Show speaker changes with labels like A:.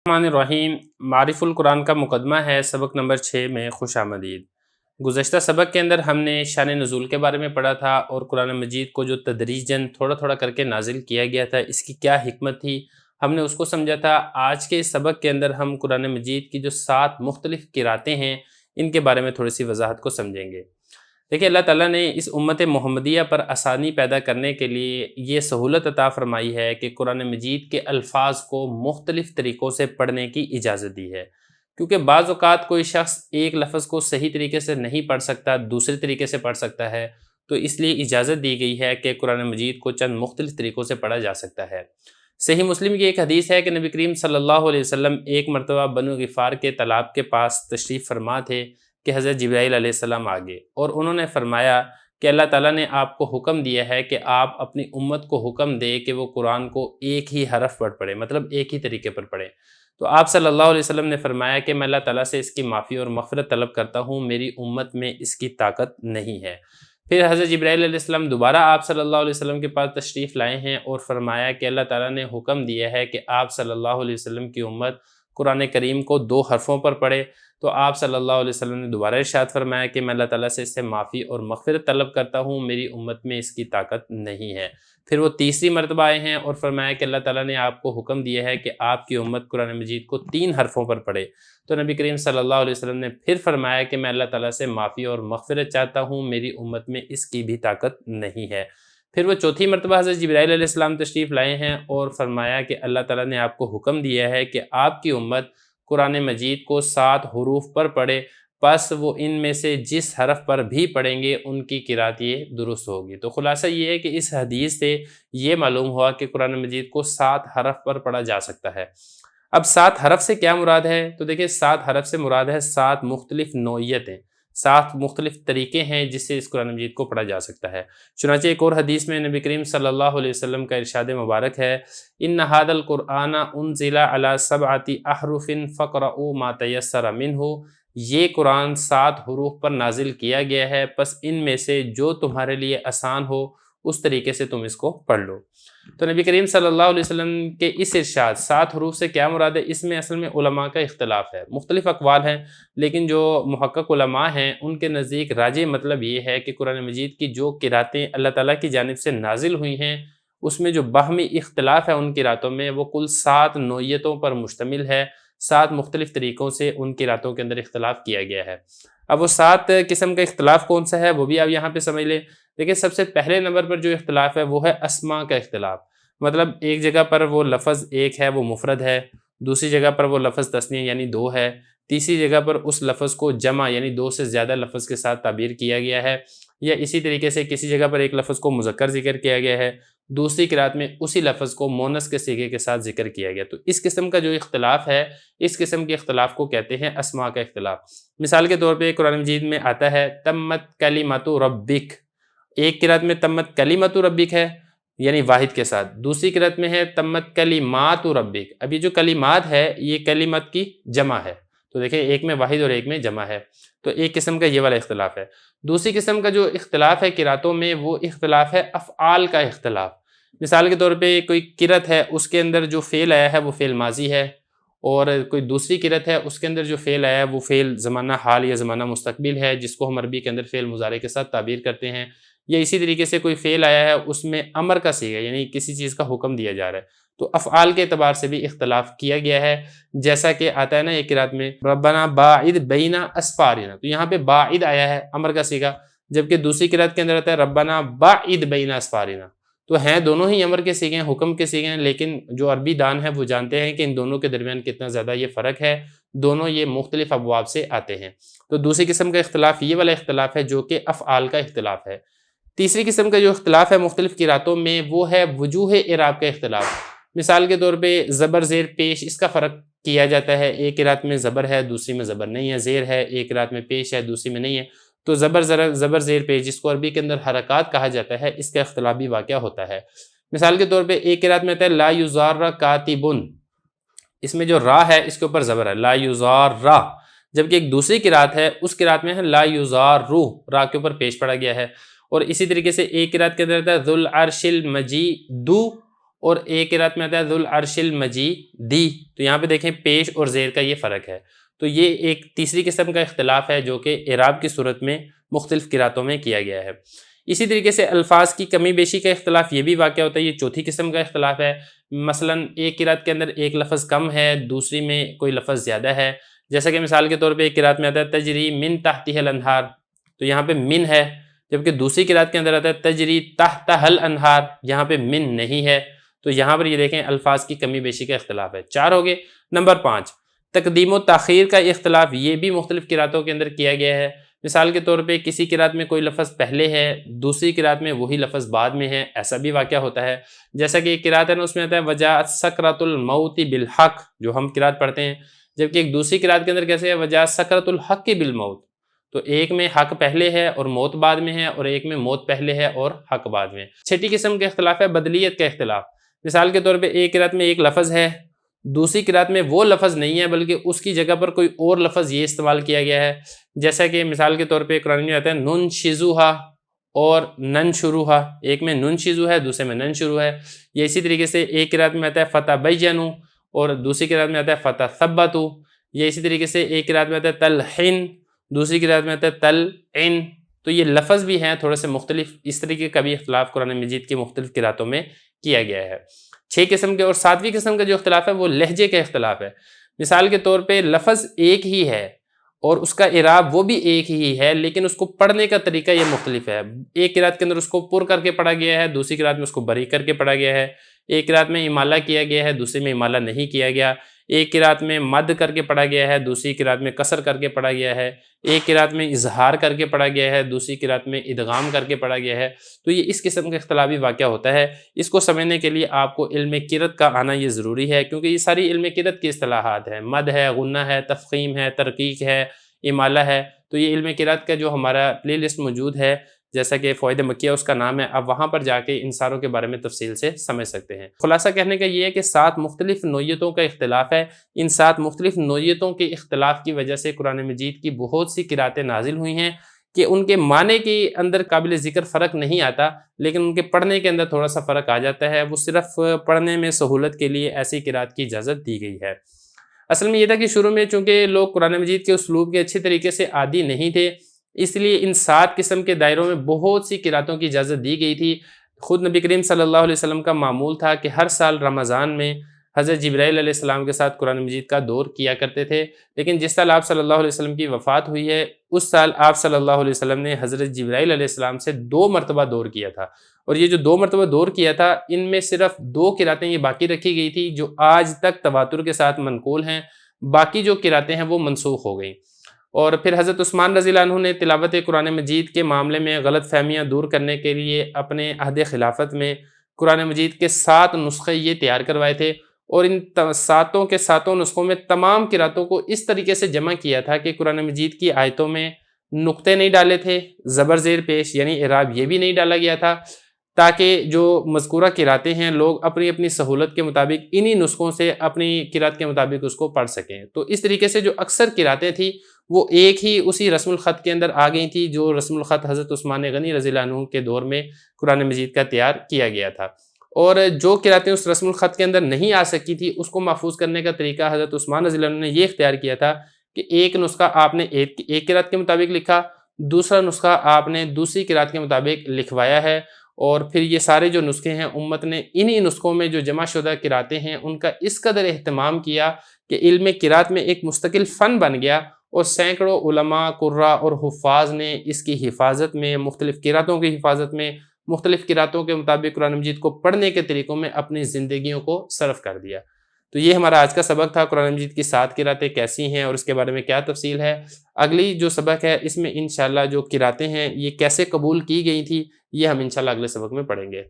A: الرحمن الرحیم معرف القرآن کا مقدمہ ہے سبق نمبر 6 میں خوش آمدید۔ گزشتہ سبق کے اندر ہم نے شان نزول کے بارے میں پڑھا تھا اور قرآن مجید کو جو تدریجاً تھوڑا تھوڑا کر کے نازل کیا گیا تھا اس کی کیا حکمت تھی ہم نے اس کو سمجھا تھا۔ آج کے اس سبق کے اندر ہم قرآن مجید کی جو 7 مختلف قراتیں ہیں ان کے بارے میں تھوڑی سی وضاحت کو سمجھیں گے۔ دیکھیں، اللہ تعالیٰ نے اس امت محمدیہ پر آسانی پیدا کرنے کے لیے یہ سہولت عطا فرمائی ہے کہ قرآن مجید کے الفاظ کو مختلف طریقوں سے پڑھنے کی اجازت دی ہے، کیونکہ بعض اوقات کوئی شخص ایک لفظ کو صحیح طریقے سے نہیں پڑھ سکتا، دوسرے طریقے سے پڑھ سکتا ہے، تو اس لیے اجازت دی گئی ہے کہ قرآن مجید کو چند مختلف طریقوں سے پڑھا جا سکتا ہے۔ صحیح مسلم کی ایک حدیث ہے کہ نبی کریم صلی اللہ علیہ وسلم ایک مرتبہ بنو غفار کے تالاب کے پاس تشریف فرما تھے کہ حضرت جبرائیل علیہ السلام آگے، اور انہوں نے فرمایا کہ اللہ تعالیٰ نے آپ کو حکم دیا ہے کہ آپ اپنی امت کو حکم دے کہ وہ قرآن کو ایک ہی حرف پر پڑھے، مطلب ایک ہی طریقے پر پڑھے۔ تو آپ صلی اللہ علیہ وسلم نے فرمایا کہ میں اللہ تعالیٰ سے اس کی معافی اور مغفرت طلب کرتا ہوں، میری امت میں اس کی طاقت نہیں ہے۔ پھر حضرت جبرائیل علیہ السلام دوبارہ آپ صلی اللہ علیہ وسلم کے پاس تشریف لائے ہیں اور فرمایا کہ اللہ تعالیٰ نے حکم دیا ہے کہ آپ صلی اللہ علیہ وسلم کی امت قرآن کریم کو 2 حرفوں پر پڑھے۔ تو آپ صلی اللہ علیہ وسلم نے دوبارہ ارشاد فرمایا کہ میں اللہ تعالیٰ سے اس سے معافی اور مغفرت طلب کرتا ہوں، میری امت میں اس کی طاقت نہیں ہے۔ پھر وہ تیسری مرتبہ آئے ہیں اور فرمایا کہ اللہ تعالیٰ نے آپ کو حکم دیا ہے کہ آپ کی امت قرآن مجید کو 3 حرفوں پر پڑھے۔ تو نبی کریم صلی اللہ علیہ وسلم نے پھر فرمایا کہ میں اللہ تعالیٰ سے معافی اور مغفرت چاہتا ہوں، میری امت میں اس کی بھی طاقت نہیں ہے۔ پھر وہ چوتھی مرتبہ حضرت جبرائیل علیہ السلام تشریف لائے ہیں اور فرمایا کہ اللہ تعالیٰ نے آپ کو حکم دیا ہے کہ آپ کی امت قرآن مجید کو 7 حروف پر پڑھے، پس وہ ان میں سے جس حرف پر بھی پڑھیں گے ان کی قرات یہ درست ہوگی۔ تو خلاصہ یہ ہے کہ اس حدیث سے یہ معلوم ہوا کہ قرآن مجید کو 7 حرف پر پڑھا جا سکتا ہے۔ اب 7 حرف سے کیا مراد ہے؟ تو دیکھیں، 7 حرف سے مراد ہے 7 مختلف نوعیتیں، 7 مختلف طریقے ہیں جس سے اس قرآن مجید کو پڑھا جا سکتا ہے۔ چنانچہ ایک اور حدیث میں نبی کریم صلی اللہ علیہ وسلم کا ارشاد مبارک ہے، ان ھذا القرآن انزل علی 7 احرف فقرؤوا ما تیسر منہ، یہ قرآن 7 حروف پر نازل کیا گیا ہے، پس ان میں سے جو تمہارے لیے آسان ہو اس طریقے سے تم اس کو پڑھ لو۔ تو نبی کریم صلی اللہ علیہ وسلم کے اس ارشاد 7 حروف سے کیا مراد ہے، اس میں اصل میں علماء کا اختلاف ہے، مختلف اقوال ہیں، لیکن جو محقق علماء ہیں ان کے نزدیک راجح مطلب یہ ہے کہ قرآن مجید کی جو قراتیں اللہ تعالیٰ کی جانب سے نازل ہوئی ہیں اس میں جو باہمی اختلاف ہے ان قراتوں میں، وہ کل 7 نوعیتوں پر مشتمل ہے۔ 7 مختلف طریقوں سے ان قراتوں کے اندر اختلاف کیا گیا ہے۔ اب وہ 7 قسم کا اختلاف کون سا ہے وہ بھی آپ یہاں پہ سمجھ لیں۔ دیکھیں، سب سے پہلے نمبر پر جو اختلاف ہے وہ ہے اسماء کا اختلاف، مطلب ایک جگہ پر وہ لفظ ایک ہے وہ مفرد ہے، دوسری جگہ پر وہ لفظ تثنیہ یعنی 2 ہے، تیسری جگہ پر اس لفظ کو جمع یعنی 2 سے زیادہ لفظ کے ساتھ تعبیر کیا گیا ہے، یا اسی طریقے سے کسی جگہ پر ایک لفظ کو مذکر ذکر کیا گیا ہے، دوسری قرات میں اسی لفظ کو مونث کے صیغے کے ساتھ ذکر کیا گیا۔ تو اس قسم کا جو اختلاف ہے، اس قسم کے اختلاف کو کہتے ہیں اسماء کا اختلاف۔ مثال کے طور پہ قرآن مجید میں آتا ہے تمت کلمۃ ربک، ایک قرات میں تمت کلمۃ ربک ہے یعنی واحد کے ساتھ، دوسری قرات میں ہے تمت کلمات ربک۔ اب یہ جو کلمات ہے یہ کلمت کی جمع ہے، تو دیکھیں ایک میں واحد اور ایک میں جمع ہے، تو ایک قسم کا یہ والا اختلاف ہے۔ دوسری قسم کا جو اختلاف ہے قراتوں میں وہ اختلاف ہے افعال کا اختلاف۔ مثال کے طور پہ کوئی قرات ہے اس کے اندر جو فعل آیا ہے وہ فعل ماضی ہے، اور کوئی دوسری قرات ہے اس کے اندر جو فعل آیا ہے وہ فعل زمانہ حال یا زمانہ مستقبل ہے، جس کو ہم عربی کے اندر فعل مضارع کے ساتھ تعبیر کرتے ہیں۔ یا اسی طریقے سے کوئی فعل آیا ہے اس میں امر کا صیغہ یعنی کسی چیز کا حکم دیا جا رہا ہے، تو افعال کے اعتبار سے بھی اختلاف کیا گیا ہے، جیسا کہ آتا ہے نا ایک قرات میں ربنا باعد بین اسفارنا، تو یہاں پہ باعد آیا ہے امر کا صیغہ، جبکہ دوسری قرات کے اندر آتا ہے ربنا باعد بین اسفارنا، تو ہیں دونوں ہی امر کے صیغے ہیں، حکم کے صیغے ہیں، لیکن جو عربی دان ہے وہ جانتے ہیں کہ ان دونوں کے درمیان کتنا زیادہ یہ فرق ہے، دونوں یہ مختلف ابواب سے آتے ہیں۔ تو دوسری قسم کا اختلاف یہ والا اختلاف ہے جو کہ افعال کا اختلاف ہے۔ تیسری قسم کا جو اختلاف ہے مختلف قراتوں میں وہ ہے وجوہ اعراب کا اختلاف۔ مثال کے طور پہ زبر زیر پیش، اس کا فرق کیا جاتا ہے، ایک قرات میں زبر ہے دوسری میں زبر نہیں ہے، زیر ہے ایک قرات میں پیش ہے دوسری میں نہیں ہے، تو زبر زیر پیش جس کو عربی کے اندر حرکات کہا جاتا ہے، اس کا اختلاف بھی واقع ہوتا ہے۔ مثال کے طور پہ ایک قرات میں آتا ہے لا یزار کاتبن، اس میں جو را ہے اس کے اوپر زبر ہے لا یزار را، جبکہ ایک دوسری قرات ہے اس قرات میں ہے لا یزار رو، را کے اوپر پیش پڑا گیا ہے۔ اور اسی طریقے سے ایک قرات کے اندر آتا ہے ذو العرش المجید، اور ایک قرات میں آتا ہے ذو العرش المجید، تو یہاں پہ دیکھیں پیش اور زیر کا یہ فرق ہے۔ تو یہ ایک تیسری قسم کا اختلاف ہے جو کہ اعراب کی صورت میں مختلف قراتوں میں کیا گیا ہے۔ اسی طریقے سے الفاظ کی کمی بیشی کا اختلاف یہ بھی واقع ہوتا ہے، یہ چوتھی قسم کا اختلاف ہے۔ مثلا ایک قرات کے اندر ایک لفظ کم ہے، دوسری میں کوئی لفظ زیادہ ہے، جیسا کہ مثال کے طور پہ ایک قرات میں آتا ہے تجری من تحتها الانہار، تو یہاں پہ من ہے، جبکہ دوسری قرات کے اندر آتا ہے تجری تحتها الانہار، یہاں پہ من نہیں ہے۔ تو یہاں پر یہ دیکھیں الفاظ کی کمی بیشی کا اختلاف ہے۔ 4 ہو گئے۔ نمبر 5، تقدیم و تاخیر کا اختلاف، یہ بھی مختلف قراتوں کے اندر کیا گیا ہے۔ مثال کے طور پہ کسی قرات میں کوئی لفظ پہلے ہے، دوسری قرات میں وہی لفظ بعد میں ہے، ایسا بھی واقعہ ہوتا ہے۔ جیسا کہ ایک قرات ہے نا، اس میں آتا ہے وجاءت سکرۃ الموت بالحق، جو ہم قرات پڑھتے ہیں، جبکہ ایک دوسری قرات کے اندر کیسے ہے وجاءت سکرۃ الحق بالموت، تو ایک میں حق پہلے ہے اور موت بعد میں ہے، اور ایک میں موت پہلے ہے اور حق بعد میں۔ 6ٹھی قسم کا اختلاف ہے بدلیت کا اختلاف۔ مثال کے طور پہ ایک قرات میں ایک لفظ ہے، دوسری قرات میں وہ لفظ نہیں ہے بلکہ اس کی جگہ پر کوئی اور لفظ یہ استعمال کیا گیا ہے، جیسا کہ مثال کے طور پہ قرآن میں آتا ہے نن شزوہا اور نن شروہا، ایک میں نن شزو ہے، دوسرے میں نن شروع ہے۔ یہ اسی طریقے سے ایک قرات میں آتا ہے فتبینوا اور دوسری قرات میں آتا ہے فتثبتوا۔ یہ اسی طریقے سے ایک قرات میں آتا ہے تلحن، دوسری قرات میں آتا ہے تلعن۔ تو یہ لفظ بھی ہیں تھوڑے سے مختلف، اس طریقے کا بھی اختلاف قرآن مجید کی مختلف قراتوں میں کیا گیا ہے۔ 6 قسم کے، اور 7ویں قسم کا جو اختلاف ہے وہ لہجے کا اختلاف ہے۔ مثال کے طور پہ لفظ ایک ہی ہے اور اس کا اعراب وہ بھی ایک ہی ہے، لیکن اس کو پڑھنے کا طریقہ یہ مختلف ہے۔ ایک قرات کے اندر اس کو پر کر کے پڑھا گیا ہے، دوسری قرات میں اس کو بری کر کے پڑھا گیا ہے۔ ایک قرات میں امالہ کیا گیا ہے، دوسری میں امالہ نہیں کیا گیا۔ ایک قرات میں مد کر کے پڑھا گیا ہے، دوسری قرات میں کسر کر کے پڑھا گیا ہے۔ ایک قرات میں اظہار کر کے پڑھا گیا ہے، دوسری قرات میں ادغام کر کے پڑھا گیا ہے۔ تو یہ اس قسم کا اختلاف بھی واقع ہوتا ہے۔ اس کو سمجھنے کے لیے آپ کو علم قرات کا آنا یہ ضروری ہے، کیونکہ یہ ساری علم قرات کی اصطلاحات ہیں، مد ہے، غنہ ہے، تفخیم ہے، ترقیق ہے، امالہ ہے۔ تو یہ علم قرات کا جو ہمارا پلے لسٹ موجود ہے، جیسا کہ فوائد مکیہ اس کا نام ہے، آپ وہاں پر جا کے ان ساروں کے بارے میں تفصیل سے سمجھ سکتے ہیں۔ خلاصہ کہنے کا یہ ہے کہ 7 مختلف نوعیتوں کا اختلاف ہے۔ ان 7 مختلف نوعیتوں کے اختلاف کی وجہ سے قرآن مجید کی بہت سی قراتیں نازل ہوئی ہیں کہ ان کے معنی کے اندر قابل ذکر فرق نہیں آتا، لیکن ان کے پڑھنے کے اندر تھوڑا سا فرق آ جاتا ہے۔ وہ صرف پڑھنے میں سہولت کے لیے ایسی قرات کی اجازت دی گئی ہے۔ اصل میں یہ تھا کہ شروع میں چونکہ لوگ قرآن مجید کے اسلوب کے اچھی طریقے سے عادی نہیں تھے، اس لیے ان 7 قسم کے دائروں میں بہت سی قراتوں کی اجازت دی گئی تھی۔ خود نبی کریم صلی اللہ علیہ وسلم کا معمول تھا کہ ہر سال رمضان میں حضرت جبرائیل علیہ السلام کے ساتھ قرآن مجید کا دور کیا کرتے تھے، لیکن جس سال آپ صلی اللہ علیہ وسلم کی وفات ہوئی ہے، اس سال آپ صلی اللہ علیہ وسلم نے حضرت جبرائیل علیہ السلام سے 2 مرتبہ دور کیا تھا، اور یہ جو 2 مرتبہ دور کیا تھا، ان میں صرف 2 قراتیں یہ باقی رکھی گئی تھی جو آج تک تواتر کے ساتھ منقول ہیں، باقی جو قراتیں ہیں وہ منسوخ ہو گئیں۔ اور پھر حضرت عثمان رضی اللہ عنہ نے تلاوت قرآن مجید کے معاملے میں غلط فہمیاں دور کرنے کے لیے اپنے عہد خلافت میں قرآن مجید کے 7 نسخے یہ تیار کروائے تھے، اور ان 7 کے 7 نسخوں میں تمام قراتوں کو اس طریقے سے جمع کیا تھا کہ قرآن مجید کی آیتوں میں نقطے نہیں ڈالے تھے، زبر زیر پیش یعنی اعراب یہ بھی نہیں ڈالا گیا تھا، تاکہ جو مذکورہ قراتیں ہیں لوگ اپنی اپنی سہولت کے مطابق انہی نسخوں سے اپنی قرات کے مطابق اس کو پڑھ سکیں۔ تو اس طریقے سے جو اکثر قراتیں تھیں وہ ایک ہی اسی رسم الخط کے اندر آ گئی تھی، جو رسم الخط حضرت عثمان غنی رضی اللہ عنہ کے دور میں قرآن مجید کا تیار کیا گیا تھا۔ اور جو قراتیں اس رسم الخط کے اندر نہیں آ سکی تھی، اس کو محفوظ کرنے کا طریقہ حضرت عثمان رضی اللہ عنہ نے یہ اختیار کیا تھا کہ ایک نسخہ آپ نے ایک قرات کے مطابق لکھا، دوسرا نسخہ آپ نے دوسری قرات کے مطابق لکھوایا ہے، اور پھر یہ سارے جو نسخے ہیں امت نے انہی نسخوں میں جو جمع شدہ قراتیں ہیں ان کا اس قدر اہتمام کیا کہ علم قرات میں ایک مستقل فن بن گیا، اور سینکڑوں علماء، قراء اور حفاظ نے اس کی حفاظت میں، مختلف قراتوں کی حفاظت میں، مختلف قراتوں کے مطابق قرآن مجید کو پڑھنے کے طریقوں میں اپنی زندگیوں کو صرف کر دیا۔ تو یہ ہمارا آج کا سبق تھا، قرآن مجید کی 7 قراتیں کیسی ہیں اور اس کے بارے میں کیا تفصیل ہے۔ اگلی جو سبق ہے اس میں انشاءاللہ جو قراتیں ہیں یہ کیسے قبول کی گئی تھی، یہ ہم انشاءاللہ اگلے سبق میں پڑھیں گے۔